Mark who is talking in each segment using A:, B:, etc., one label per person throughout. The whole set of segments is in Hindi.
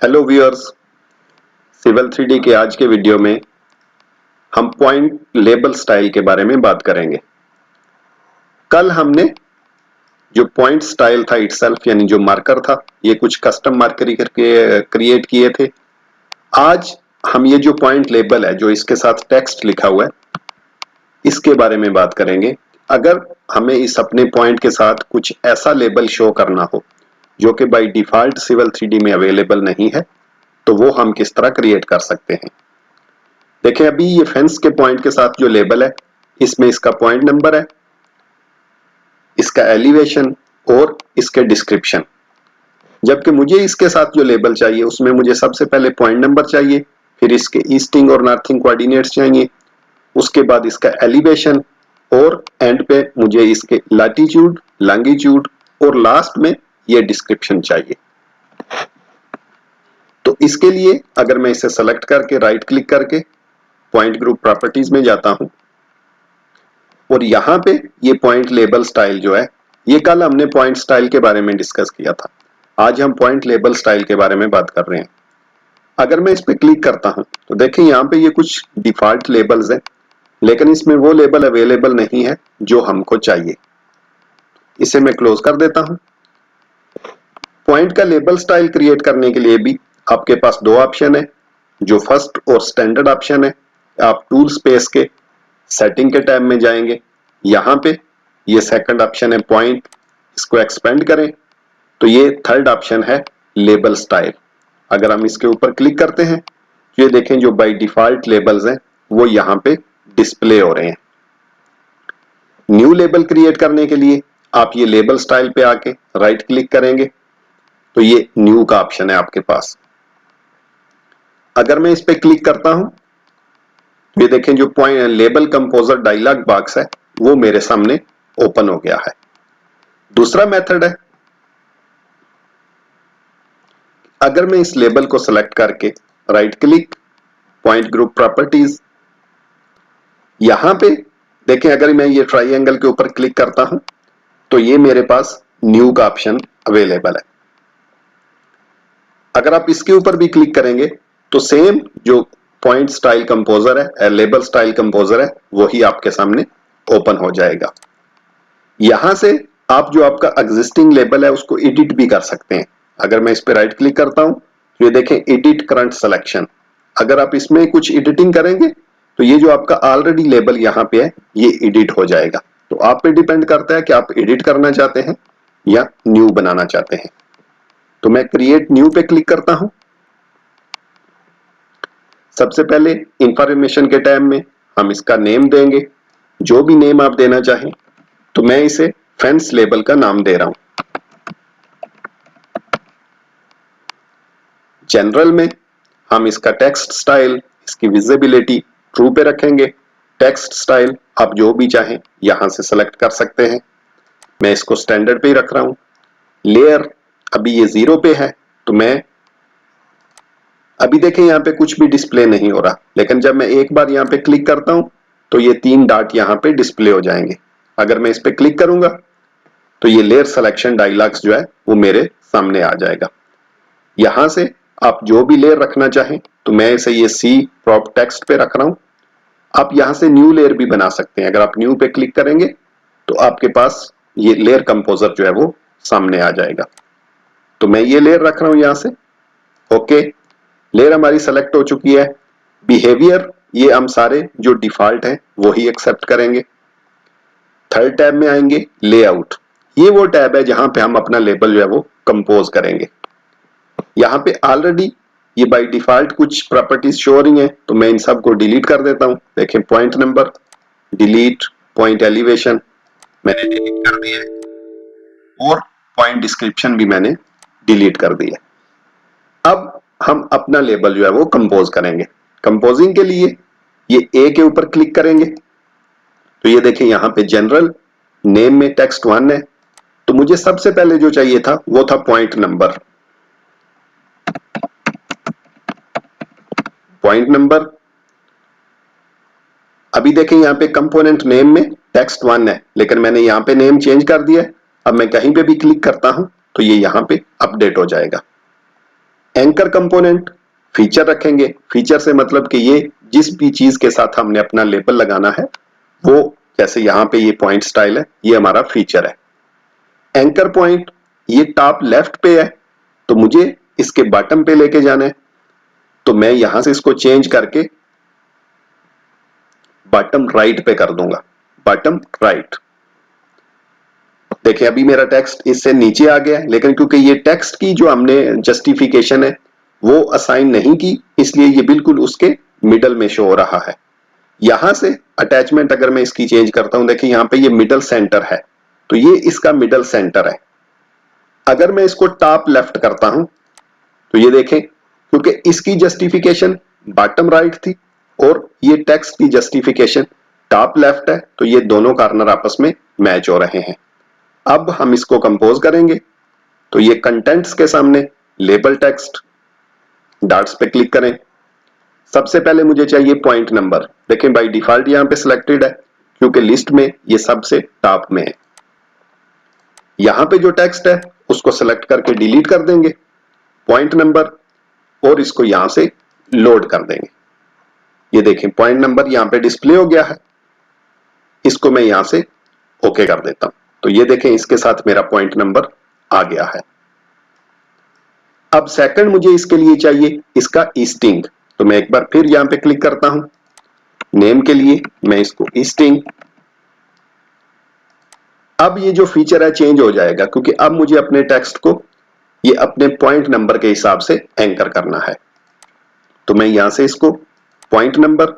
A: हेलो व्यूअर्स, सिविल 3D के आज के वीडियो में हम पॉइंट लेबल स्टाइल के बारे में बात करेंगे। कल हमने जो पॉइंट स्टाइल था इटसेल्फ यानी जो मार्कर था, ये कुछ कस्टम मार्कर करके क्रिएट किए थे। आज हम ये जो पॉइंट लेबल है, जो इसके साथ टेक्स्ट लिखा हुआ है, इसके बारे में बात करेंगे। अगर हमें इस अपने पॉइंट के साथ कुछ ऐसा लेबल शो करना हो जो कि बाय डिफॉल्ट सिविल 3D में अवेलेबल नहीं है, तो वो हम किस तरह क्रिएट कर सकते हैं। देखें, अभी ये फेंस के पॉइंट के साथ जो लेबल है, इसमें इसका पॉइंट नंबर है, इसका एलिवेशन और इसके डिस्क्रिप्शन। जबकि मुझे इसके साथ जो लेबल चाहिए उसमें मुझे सबसे पहले पॉइंट नंबर चाहिए, फिर इसके ईस्टिंग और नॉर्थिंग कोऑर्डिनेट्स चाहिए, उसके बाद इसका एलिवेशन और एंड पे मुझे इसके लैटिट्यूड, लॉन्गिट्यूड और लास्ट में ये डिस्क्रिप्शन चाहिए। तो इसके लिए अगर मैं इसे सेलेक्ट करके राइट क्लिक करके पॉइंट ग्रुप प्रॉपर्टीज में जाता हूं और यहां पे ये पॉइंट लेबल स्टाइल जो है, ये कल हमने पॉइंट स्टाइल के बारे में डिस्कस किया था। आज हम पॉइंट लेबल स्टाइल के बारे में बात कर रहे हैं। अगर मैं इस पे क्लिक करता हूं तो देखिए यहां पे ये कुछ डिफॉल्ट लेबल्स हैं, लेकिन इसमें वो लेबल अवेलेबल नहीं है जो हमको चाहिए। इसे मैं क्लोज कर देता हूं। पॉइंट का लेबल स्टाइल क्रिएट करने के लिए भी आपके पास दो ऑप्शन है, जो फर्स्ट और स्टैंडर्ड ऑप्शन है। आप टूल स्पेस के सेटिंग के टैब में जाएंगे, यहां पे ये सेकंड ऑप्शन है पॉइंट, इसको एक्सपेंड करें तो ये थर्ड ऑप्शन है लेबल स्टाइल। अगर हम इसके ऊपर क्लिक करते हैं तो ये देखें जो बाय डिफॉल्ट लेबल्स हैं वो यहां पे डिस्प्ले हो रहे हैं। न्यू लेबल क्रिएट करने के लिए आप ये लेबल स्टाइल पे आके राइट क्लिक करेंगे तो ये न्यू का ऑप्शन है आपके पास। अगर मैं इस पे क्लिक करता हूं ये देखें जो point label composer dialog box है वो मेरे सामने ओपन हो गया है। दूसरा मेथड है, अगर मैं इस लेबल को सिलेक्ट करके right click point group properties, यहां पे देखें अगर मैं ये ट्राइंगल के ऊपर क्लिक करता हूं तो ये मेरे पास न्यू का ऑप्शन अवेलेबल है। अगर आप इसके ऊपर भी क्लिक करेंगे तो सेम जो पॉइंट स्टाइल कंपोजर है, लेबल स्टाइल कंपोजर है, वही आपके सामने ओपन हो जाएगा। यहां से आप जो आपका एग्जिस्टिंग लेबल है उसको एडिट भी कर सकते हैं। अगर मैं इस पे राइट क्लिक करता हूं तो ये देखें एडिट करंट सिलेक्शन। अगर आप इसमें कुछ एडिटिंग करेंगे तो ये जो आपका ऑलरेडी लेबल यहां पे है ये एडिट हो जाएगा। तो आप पे डिपेंड करता है कि आप एडिट करना चाहते हैं या न्यू बनाना चाहते हैं। तो मैं क्रिएट न्यू पे क्लिक करता हूं। सबसे पहले इंफॉर्मेशन के टैब में हम इसका नेम देंगे, जो भी नेम आप देना चाहें। तो मैं इसे फेंस लेबल का नाम दे रहा हूं। जनरल में हम इसका टेक्स्ट स्टाइल, इसकी विजिबिलिटी ट्रू पे रखेंगे। टेक्स्ट स्टाइल आप जो भी चाहें यहां से सेलेक्ट कर सकते हैं। मैं इसको स्टैंडर्ड पे ही रख रहा हूं। लेयर अभी ये 0 पे है तो मैं अभी देखें यहां पे कुछ भी डिस्प्ले नहीं हो रहा, लेकिन जब मैं एक बार यहां पे क्लिक करता हूं तो ये 3 डॉट यहां पे डिस्प्ले हो जाएंगे। अगर मैं इस पे क्लिक करूंगा तो ये लेयर सिलेक्शन डायलॉग्स जो है वो मेरे सामने आ जाएगा। यहां से आप जो भी लेयर रखना चाहें, तो मैं इसे ये सी प्रॉप टेक्स्ट पे रख रहा हूं। आप यहां से न्यू लेयर भी बना सकते हैं। अगर आप न्यू पे क्लिक करेंगे तो आपके पास ये लेयर कंपोजर जो है वो सामने आ जाएगा। तो मैं ये लेयर रख रहा हूं यहां से। ओके, लेयर हमारी सेलेक्ट हो चुकी है। बिहेवियर ये हम सारे जो डिफॉल्ट हैं वो ही एक्सेप्ट करेंगे। थर्ड टैब में आएंगे लेआउट। ये वो टैब है जहां पे हम अपना लेबल जो है वो कंपोज करेंगे। यहां पे ऑलरेडी ये बाय डिफॉल्ट कुछ प्रॉपर्टीज शो हो रही हैं, तो मैं इन सब को डिलीट कर देता हूं। देखें point number delete, point elevation मैंने डिलीट कर दिया है और पॉइंट डिस्क्रिप्शन भी मैंने डिलीट कर दिया। अब हम अपना लेबल जो है वो कंपोज करेंगे। कंपोजिंग के लिए ये ए के ऊपर क्लिक करेंगे तो ये देखें यहां पे जनरल नेम में टेक्स्ट 1 है, तो मुझे सबसे पहले जो चाहिए था वो था पॉइंट नंबर। पॉइंट नंबर अभी देखें यहां पे कंपोनेंट नेम में टेक्स्ट 1 है, लेकिन मैंने यहां पे नेम चेंज कर दिया है। अब मैं कहीं पे भी क्लिक करता हूं तो ये यहां पे अपडेट हो जाएगा। एंकर कंपोनेंट फीचर रखेंगे। फीचर से मतलब कि ये जिस भी चीज के साथ हमने अपना लेबल लगाना है वो, जैसे यहां पे ये पॉइंट स्टाइल है, ये हमारा फीचर है। एंकर पॉइंट ये टॉप लेफ्ट पे है, तो मुझे इसके बॉटम पे लेके जाना है, तो मैं यहां से इसको चेंज करके बॉटम राइट पे कर दूंगा। Bottom right. देखिए अभी मेरा टेक्स्ट इससे नीचे आ गया है, लेकिन क्योंकि ये टेक्स्ट की जो हमने जस्टिफिकेशन है वो असाइन नहीं की, इसलिए ये बिल्कुल उसके मिडल में शो हो रहा है। यहां से अटैचमेंट अगर मैं इसकी चेंज करता हूं, देखिए यहां पे ये मिडल सेंटर है, तो ये इसका मिडल सेंटर है। अगर मैं इसको टॉप लेफ्ट करता हूं तो ये देखें, क्योंकि इसकी जस्टिफिकेशन बॉटम राइट थी और ये टेक्स्ट की जस्टिफिकेशन टॉप लेफ्ट है, तो ये दोनों कॉर्नर आपस में मैच हो रहे हैं। अब हम इसको कंपोज करेंगे, तो ये कंटेंट्स के सामने लेबल टेक्स्ट डॉट्स पे क्लिक करें। सबसे पहले मुझे चाहिए पॉइंट नंबर। देखें बाय डिफॉल्ट यहां पे सिलेक्टेड है क्योंकि लिस्ट में ये सबसे टॉप में है। यहां पे जो टेक्स्ट है उसको सेलेक्ट करके डिलीट कर देंगे पॉइंट नंबर, और इसको यहां से लोड कर देंगे। ये देखें पॉइंट नंबर यहां पे डिस्प्ले हो गया है। इसको मैं यहां से ओके कर देता हूं, तो ये देखें इसके साथ मेरा पॉइंट नंबर आ गया है। अब सेकंड मुझे इसके लिए चाहिए इसका ईस्टिंग, तो मैं एक बार फिर यहां पे क्लिक करता हूं। नेम के लिए मैं इसको ईस्टिंग। अब ये जो फीचर है चेंज हो जाएगा, क्योंकि अब मुझे अपने टेक्स्ट को ये अपने पॉइंट नंबर के हिसाब से एंकर करना है। तो मैं यहां से इसको point number,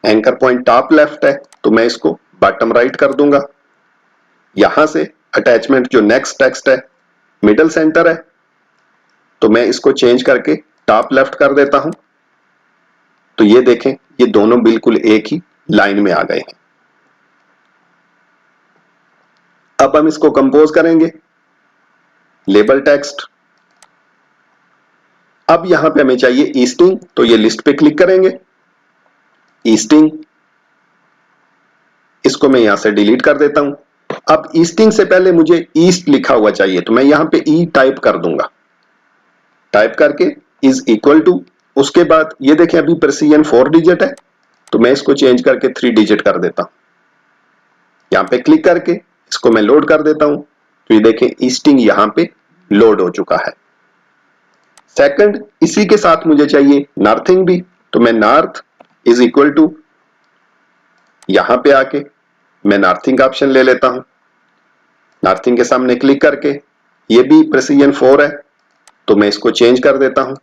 A: anchor point top left है तो मैं इसको बॉटम राइट कर दूंगा। यहां से अटैचमेंट जो नेक्स्ट टेक्स्ट है मिडल सेंटर है, तो मैं इसको चेंज करके टॉप लेफ्ट कर देता हूं। तो ये देखें ये दोनों बिल्कुल एक ही लाइन में आ गए हैं। अब हम इसको कंपोज करेंगे। Label text. अब यहां पे हमें चाहिए ईस्टिंग, तो ये लिस्ट पे क्लिक करेंगे। ईस्टिंग, इसको मैं यहां से डिलीट कर देता हूं। अब ईस्टिंग से पहले मुझे ईस्ट लिखा हुआ चाहिए, तो मैं यहां पे ई टाइप कर दूंगा। टाइप करके इज इक्वल टू, उसके बाद ये देखें अभी प्रेसिजन 4 डिजिट है, तो मैं इसको चेंज करके 3 डिजिट कर देता हूं। यहां पे क्लिक करके इसको मैं लोड कर देता हूं, तो ये देखें ईस्टिंग यहां पे लोड हो चुका है। सेकंड, इसी के साथ मुझे चाहिए नॉर्थिंग भी, तो मैं नॉर्थ इज इक्वल टू, यहां पे आके मैं नॉर्थिंग का ऑप्शन ले लेता हूं। नॉर्थिंग के सामने क्लिक करके ये भी प्रेसिजन 4 है, तो मैं इसको चेंज कर देता हूं।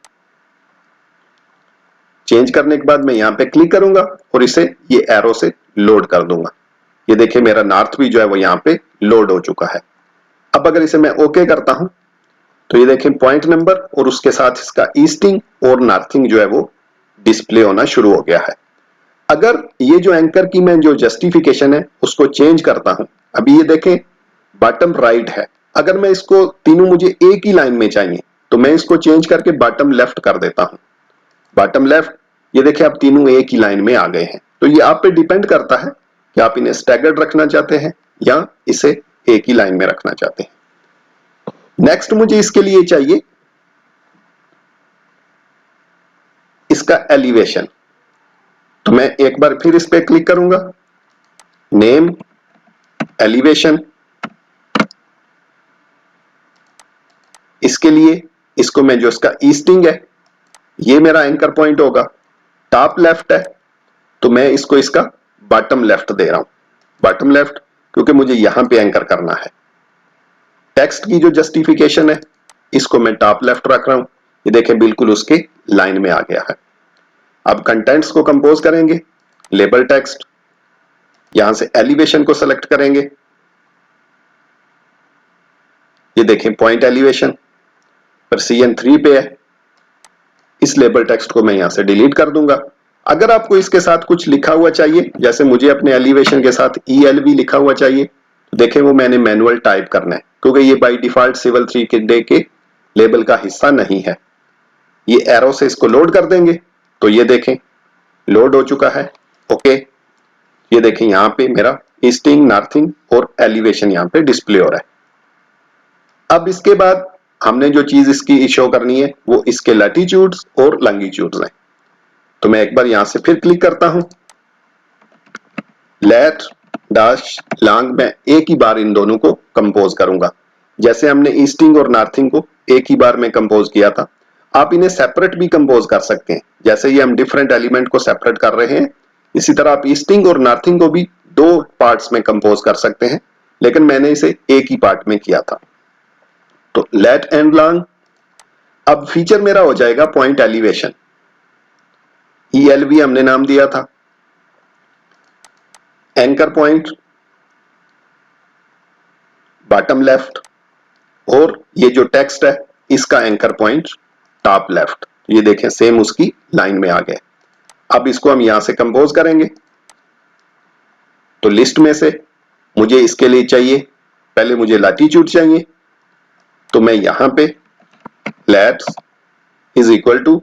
A: चेंज करने के बाद मैं यहां पे क्लिक करूंगा और इसे ये एरो से लोड कर दूंगा। ये देखिए मेरा नॉर्थ भी जो है वो यहां पे लोड हो चुका है। अब अगर इसे मैं ओके करता हूं तो ये देखें पॉइंट नंबर और उसके साथ इसका ईस्टिंग और नॉर्थिंग जो है वो डिस्प्ले होना शुरू हो गया है। अगर ये जो एंकर की मैं जो जस्टिफिकेशन है उसको चेंज करता हूं, अभी ये देखें बॉटम राइट है, अगर मैं इसको तीनों मुझे एक ही लाइन में चाहिए तो मैं इसको चेंज करके बॉटम लेफ्ट कर देता हूं। बॉटम लेफ्ट, ये देखिए आप तीनों एक ही लाइन में आ गए हैं। तो ये आप पे डिपेंड करता है कि आप इन्हें स्टैगर्ड रखना चाहते हैं या इसे एक ही लाइन में रखना चाहते हैं। नेक्स्ट मुझे इसके लिए चाहिए इसका एलिवेशन, तो मैं एक बार फिर इस पे क्लिक करूंगा। नेम, एलिवेशन, इसके लिए इसको मैं जो इसका ईस्टिंग है ये मेरा एंकर पॉइंट होगा। टॉप लेफ्ट है तो मैं इसको इसका बॉटम लेफ्ट दे रहा हूं। बॉटम लेफ्ट क्योंकि मुझे यहां पे एंकर करना है। टेक्स्ट की जो जस्टिफिकेशन है इसको मैं टॉप लेफ्ट रख रहा हूं। ये देखें बिल्कुल उसके लाइन में आ गया है। अब कंटेंट्स को कंपोज करेंगे। लेबल टेक्स्ट, यहां से एलिवेशन को सेलेक्ट करेंगे। ये देखें पॉइंट एलिवेशन प्रेसिजन 3 पे है। इस लेबल टेक्स्ट को मैं यहां से डिलीट कर दूंगा। अगर आपको इसके साथ कुछ लिखा हुआ चाहिए, जैसे मुझे अपने एलिवेशन के साथ ELV लिखा हुआ चाहिए, तो देखें वो मैंने मैनुअल टाइप करना है क्योंकि ये बाय डिफॉल्ट सिविल 3 के डे के लेबल का हिस्सा नहीं है। ये एरो से इसको लोड कर देंगे, तो ये देखें लोड हो चुका है। ओके, ये देखें यहां पे मेरा ईस्टिंग, नॉर्थिंग और एलिवेशन यहां पे डिस्प्ले हो रहा है। अब इसके बाद हमने जो चीज इसकी शो करनी है वो इसके लैटिट्यूड्स और लॉन्गिट्यूड्स हैं। तो मैं एक बार यहां से फिर क्लिक करता हूं, लेट डैश लॉन्ग, मैं एक ही बार इन दोनों को कंपोज करूंगा। जैसे हमने ईस्टिंग और नॉर्थिंग को एक ही बार में कंपोज किया था, आप इन्हें सेपरेट भी कंपोज कर सकते हैं। जैसे ये हम डिफरेंट एलिमेंट को सेपरेट कर रहे हैं, इसी तरह आप ईस्टिंग और नॉर्थिंग को भी दो पार्ट्स में कंपोज कर सकते हैं, लेकिन मैंने इसे एक ही पार्ट में किया था। तो लेट एंड लॉन्ग, अब फीचर मेरा हो जाएगा पॉइंट एलिवेशन, ELV हमने नाम दिया था। एंकर पॉइंट बॉटम लेफ्ट, और ये जो टेक्स्ट है इसका एंकर पॉइंट टॉप लेफ्ट। ये देखें सेम उसकी लाइन में आ गए। अब इसको हम यहां से कंपोज करेंगे। तो लिस्ट में से मुझे इसके लिए चाहिए, पहले मुझे लैटिट्यूड चाहिए, तो मैं यहां पे लेट इज इक्वल टू,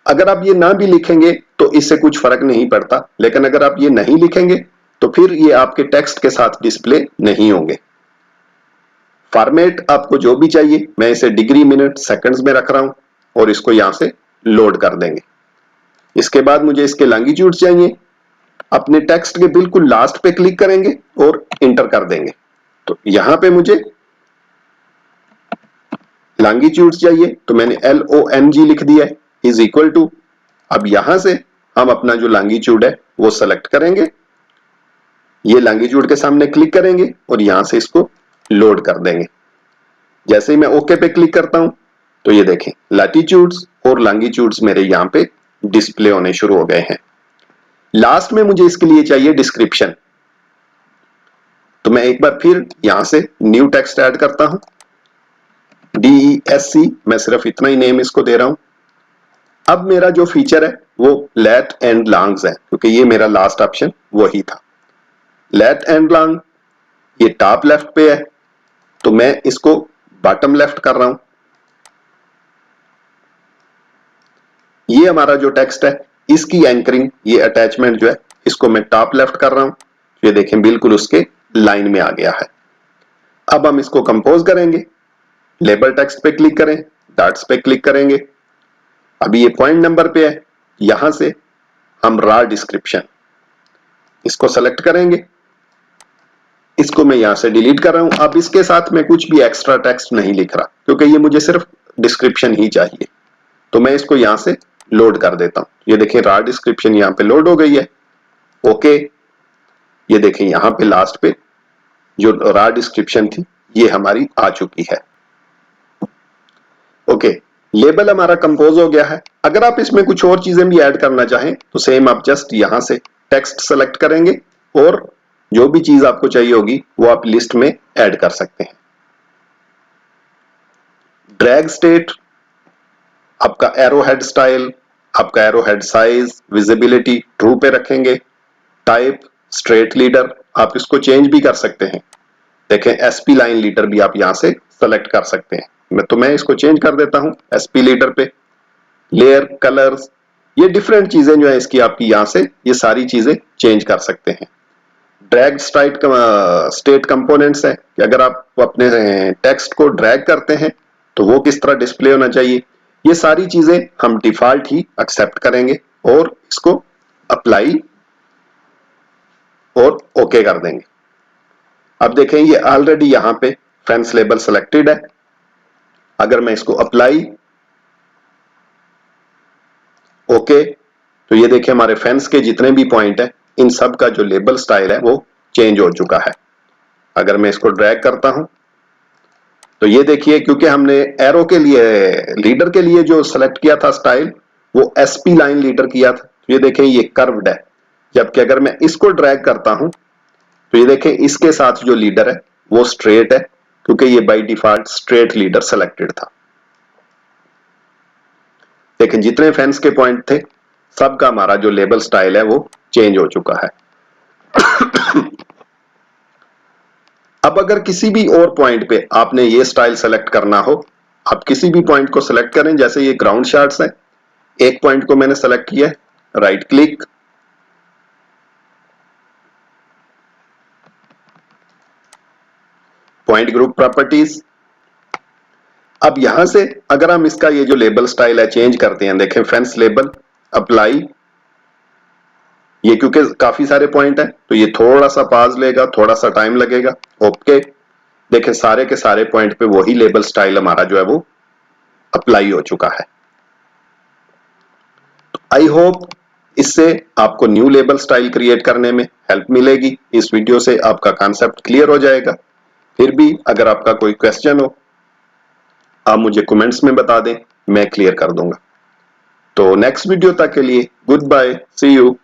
A: अगर आप ये ना भी लिखेंगे तो इससे कुछ फर्क नहीं पड़ता, लेकिन अगर आप ये नहीं लिखेंगे तो फिर ये आपके टेक्स्ट के साथ डिस्प्ले नहीं होंगे। फॉर्मेट आपको जो भी चाहिए, मैं इसे डिग्री मिनट सेकंड्स में रख रहा हूं और इसको यहां से लोड कर देंगे। इसके बाद मुझे इसके लॉन्गिट्यूड चाहिए, अपने टेक्स्ट के बिल्कुल लास्ट पे क्लिक करेंगे और इंटर कर देंगे। तो यहां पे मुझे लॉन्गिट्यूड चाहिए, तो मैंने LONG लिख दिया है, इज इक्वल टू, अब यहां से हम अपना जो लॉन्गिट्यूड है वो सेलेक्ट करेंगे, ये लॉन्गिट्यूड के सामने क्लिक करेंगे और यहां से इसको लोड कर देंगे। जैसे ही मैं ओके पे क्लिक करता हूं तो ये देखें लैटिट्यूड्स और लॉन्गिट्यूड्स मेरे यहां पे डिस्प्ले होने शुरू हो गए हैं। लास्ट में मुझे इसके लिए चाहिए डिस्क्रिप्शन, तो मैं एक बार फिर यहां से न्यू टेक्स्ट ऐड करता हूं, DESC, मैं सिर्फ इतना ही नेम इसको दे रहा हूं। अब मेरा जो फीचर है वो लेट एंड लॉन्ग्स है, क्योंकि ये मेरा लास्ट ऑप्शन वही था। लेट एंड लॉन्ग ये टॉप लेफ्ट पे है, तो मैं इसको बॉटम लेफ्ट कर रहा हूं। ये हमारा जो टेक्स्ट है इसकी एंकरिंग, ये अटैचमेंट जो है इसको मैं टॉप लेफ्ट कर रहा हूं। ये देखें बिल्कुल उसके लाइन में आ गया है। अब हम इसको कंपोज करेंगे, लेबल टेक्स्ट पे क्लिक करें, डॉट्स पे क्लिक करेंगे। अभी ये पॉइंट नंबर पे है, यहां से हम रा डिस्क्रिप्शन इसको सेलेक्ट करेंगे, इसको मैं यहां से डिलीट कर रहा हूं। अब इसके साथ मैं कुछ भी एक्स्ट्रा टेक्स्ट नहीं लिख रहा, क्योंकि ये मुझे सिर्फ डिस्क्रिप्शन ही चाहिए। तो मैं इसको यहां से लोड कर देता हूं। ये देखिए रा डिस्क्रिप्शन यहां पे लोड हो गई है। ओके, ये देखें यहां पे लास्ट पे जो रा डिस्क्रिप्शन थी ये हमारी आ चुकी है। ओके, लेबल हमारा कंपोज हो गया है। अगर आप इसमें कुछ और चीजें भी ऐड करना चाहें तो सेम आप जस्ट यहां से टेक्स्ट सेलेक्ट करेंगे और जो भी चीज आपको चाहिए होगी वो आप लिस्ट में ऐड कर सकते हैं। ड्रैग स्टेट, आपका एरो हेड स्टाइल, आपका arrow head size, visibility true पे रखेंगे। टाइप स्ट्रेट लीडर, आप इसको चेंज भी कर सकते हैं। देखें SP लाइन लीडर भी आप यहां से सेलेक्ट कर सकते हैं। मैं इसको चेंज कर देता हूं SP लीडर पे। लेयर कलर्स, ये डिफरेंट चीजें जो है इसकी आपकी यहां से ये सारी चीजें चेंज कर सकते हैं। ड्रैग स्टेट कंपोनेंट्स है कि अगर आप अपने टेक्स्ट को ड्रैग करते हैं तो वो किस तरह डिस्प्ले होना चाहिए। ये सारी चीजें हम डिफॉल्ट ही एक्सेप्ट करेंगे और इसको अप्लाई और ओके कर देंगे। अब देखें ये ऑलरेडी यहां पे फेंस लेबल सिलेक्टेड है। अगर मैं इसको अप्लाई ओके, तो ये देखिए हमारे फेंस के जितने भी पॉइंट है इन सब का जो लेबल स्टाइल है वो चेंज हो चुका है। अगर मैं इसको ड्रैग करता हूं तो ये देखिए, क्योंकि हमने एरो के लिए लीडर के लिए जो सेलेक्ट किया था स्टाइल वो SP लाइन लीडर किया था, तो ये देखें ये कर्व्ड है। जबकि अगर मैं इसको ड्रैग करता हूं तो ये देखें इसके साथ जो लीडर है वो स्ट्रेट है, क्योंकि ये by default straight leader selected था। लेकिन जितने फैंस के पॉइंट थे सबका हमारा जो लेबल स्टाइल है वो चेंज हो चुका है। अब अगर किसी भी और पॉइंट पे आपने ये स्टाइल सेलेक्ट करना हो, आप किसी भी पॉइंट को सेलेक्ट करें। जैसे ये ग्राउंड शॉट्स है, एक पॉइंट को मैंने सेलेक्ट किया है, right click, point group properties, अब यहां से अगर हम इसका ये जो लेबल स्टाइल है चेंज करते हैं, देखें फेंस लेबल, अप्लाई, ये क्योंकि काफी सारे पॉइंट है तो ये थोड़ा सा पाज लेगा, थोड़ा सा टाइम लगेगा। ओके, देखें सारे के सारे पॉइंट पे वही लेबल स्टाइल हमारा जो है वो अप्लाई हो चुका है। आई होप इससे आपको न्यू लेबल स्टाइल क्रिएट करने में हेल्प मिलेगी। इस वीडियो से आपका कॉन्सेप्ट क्लियर हो जाएगा। फिर भी अगर आपका कोई क्वेश्चन हो आप मुझे कमेंट्स में बता दें, मैं क्लियर कर दूंगा। तो नेक्स्ट वीडियो तक के लिए गुड बाय, सी यू।